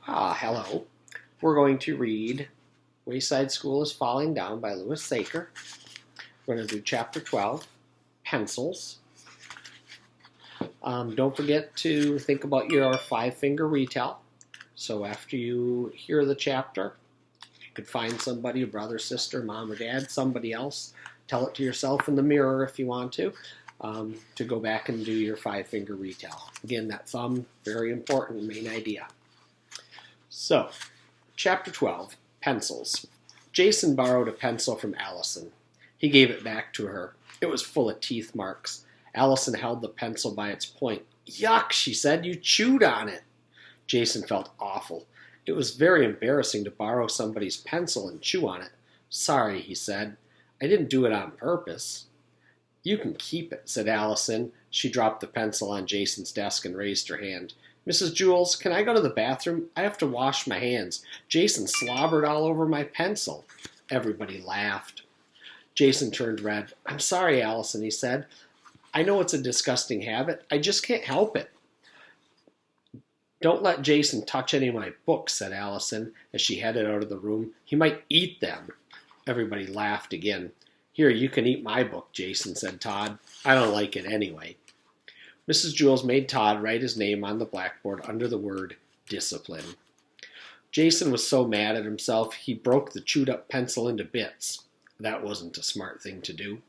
Hello. We're going to read Wayside School is Falling Down by Sachar. We're going to do Chapter 12, Pencils. Don't forget to think about your five-finger retell. So after you hear the chapter, you could find somebody, a brother, sister, mom or dad, somebody else. Tell it to yourself in the mirror if you want to go back and do your five-finger retell. Again, that thumb, very important, main idea. So, Chapter 12, Pencils. Jason borrowed a pencil from Allison. He gave it back to her. It was full of teeth marks. Allison held the pencil by its point. "Yuck," she said, "you chewed on it." Jason felt awful. It was very embarrassing to borrow somebody's pencil and chew on it. "Sorry," he said. "I didn't do it on purpose." "You can keep it," said Allison. She dropped the pencil on Jason's desk and raised her hand. "Mrs. Jules, can I go to the bathroom? I have to wash my hands. Jason slobbered all over my pencil." Everybody laughed. Jason turned red. "I'm sorry, Allison," he said. "I know it's a disgusting habit. I just can't help it." "Don't let Jason touch any of my books," said Allison as she headed out of the room. "He might eat them." Everybody laughed again. "Here, you can eat my book, Jason," said Todd. "I don't like it anyway." Mrs. Jules made Todd write his name on the blackboard under the word discipline. Jason was so mad at himself he broke the chewed-up pencil into bits. That wasn't a smart thing to do.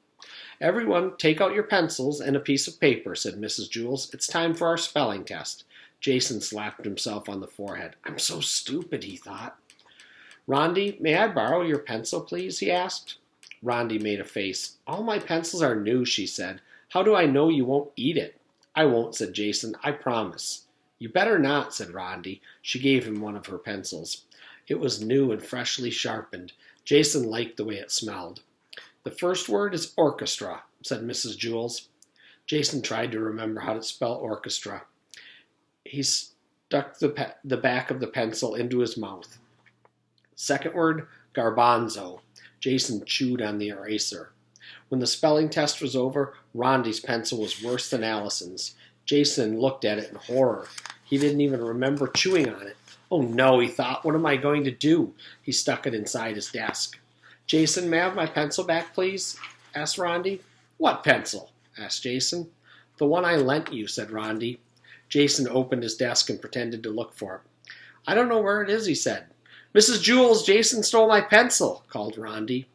"Everyone, take out your pencils and a piece of paper," said Mrs. Jules. "It's time for our spelling test." Jason slapped himself on the forehead. "I'm so stupid," he thought. "Rondi, may I borrow your pencil, please?" he asked. Rondi made a face. "All my pencils are new," she said. "How do I know you won't eat it?" "I won't," said Jason. "I promise." "You better not," said Rondi. She gave him one of her pencils. It was new and freshly sharpened. Jason liked the way it smelled. "The first word is orchestra," said Mrs. Jules. Jason tried to remember how to spell orchestra. He stuck the back of the pencil into his mouth. Second word, garbanzo. Jason chewed on the eraser. When the spelling test was over, Rondi's pencil was worse than Allison's. Jason looked at it in horror. He didn't even remember chewing on it. "Oh no," he thought. "What am I going to do?" He stuck it inside his desk. "Jason, may I have my pencil back, please?" asked Rondi. "What pencil?" asked Jason. "The one I lent you," said Rondi. Jason opened his desk and pretended to look for it. "I don't know where it is," he said. "Mrs. Jules, Jason stole my pencil," called Rondi.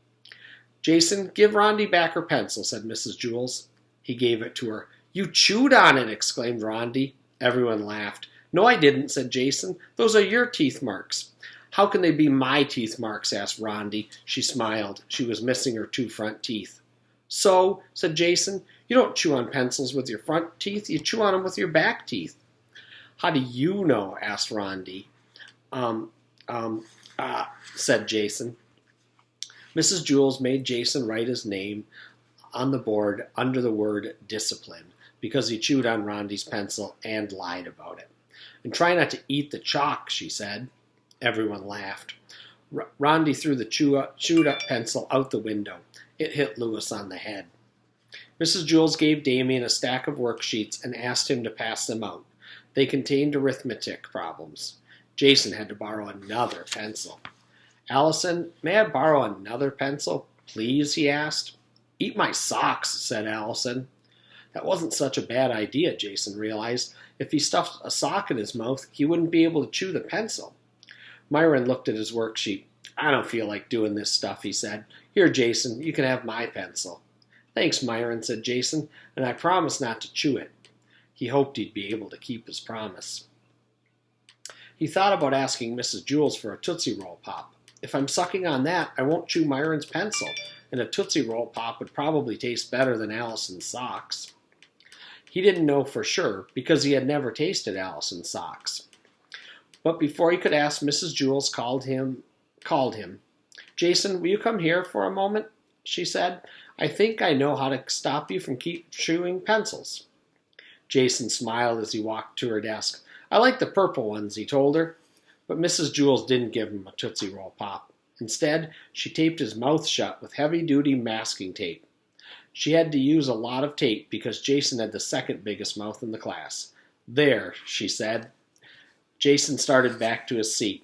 "Jason, give Rondi back her pencil," said Mrs. Jules. He gave it to her. "You chewed on it," exclaimed Rondi. Everyone laughed. "No, I didn't," said Jason. "Those are your teeth marks." "How can they be my teeth marks?" asked Rondi. She smiled. She was missing her two front teeth. "So," said Jason, "you don't chew on pencils with your front teeth, you chew on them with your back teeth." "How do you know?" asked Rondi. Said Jason. Mrs. Jules made Jason write his name on the board under the word discipline because he chewed on Rondi's pencil and lied about it. "And try not to eat the chalk," she said. Everyone laughed. Rondi threw the chewed-up pencil out the window. It hit Lewis on the head. Mrs. Jules gave Damien a stack of worksheets and asked him to pass them out. They contained arithmetic problems. Jason had to borrow another pencil. "Allison, may I borrow another pencil, please?" he asked. "Eat my socks," said Allison. That wasn't such a bad idea, Jason realized. If he stuffed a sock in his mouth, he wouldn't be able to chew the pencil. Myron looked at his worksheet. "I don't feel like doing this stuff," he said. "Here, Jason, you can have my pencil." "Thanks, Myron," said Jason, "and I promise not to chew it." He hoped he'd be able to keep his promise. He thought about asking Mrs. Jules for a Tootsie Roll Pop. If I'm sucking on that, I won't chew Myron's pencil, and a Tootsie Roll Pop would probably taste better than Allison's socks. He didn't know for sure because he had never tasted Allison's socks. But before he could ask, Mrs. Jules called him. "Jason, will you come here for a moment?" she said. "I think I know how to stop you from keep chewing pencils." Jason smiled as he walked to her desk. "I like the purple ones," he told her. But Mrs. Jules didn't give him a Tootsie Roll Pop. Instead, she taped his mouth shut with heavy-duty masking tape. She had to use a lot of tape because Jason had the second biggest mouth in the class. "There," she said. Jason started back to his seat.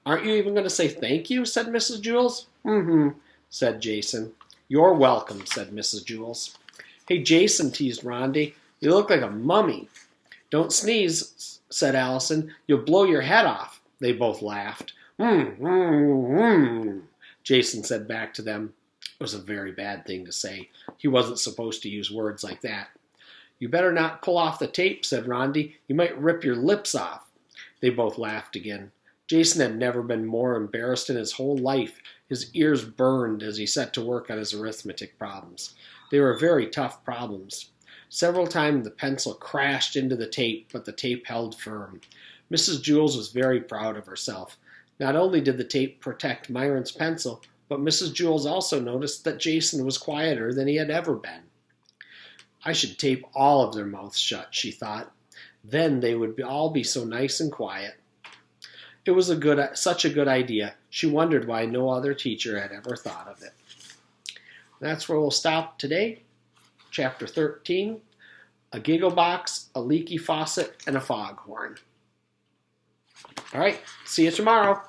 Aren't you even going to say thank you? Said Mrs. Jewls. Mm-hmm, said Jason. You're welcome, said Mrs. Jewls. Hey, Jason, teased Rondi. You look like a mummy. Don't sneeze, said Allison. You'll blow your head off. They both laughed. Jason said back to them. It was a very bad thing to say. He wasn't supposed to use words like that. You better not pull off the tape, said Rondi. You might rip your lips off. They both laughed again. Jason had never been more embarrassed in his whole life. His ears burned as he set to work on his arithmetic problems. They were very tough problems. Several times the pencil crashed into the tape, but the tape held firm. Mrs. Jewls was very proud of herself. Not only did the tape protect Myron's pencil, but Mrs. Jewls also noticed that Jason was quieter than he had ever been. I should tape all of their mouths shut, she thought. Then they would all be so nice and quiet. It was such a good idea. She wondered why no other teacher had ever thought of it. That's where we'll stop today. Chapter 13, a giggle box, a leaky faucet, and a foghorn. All right, see you tomorrow.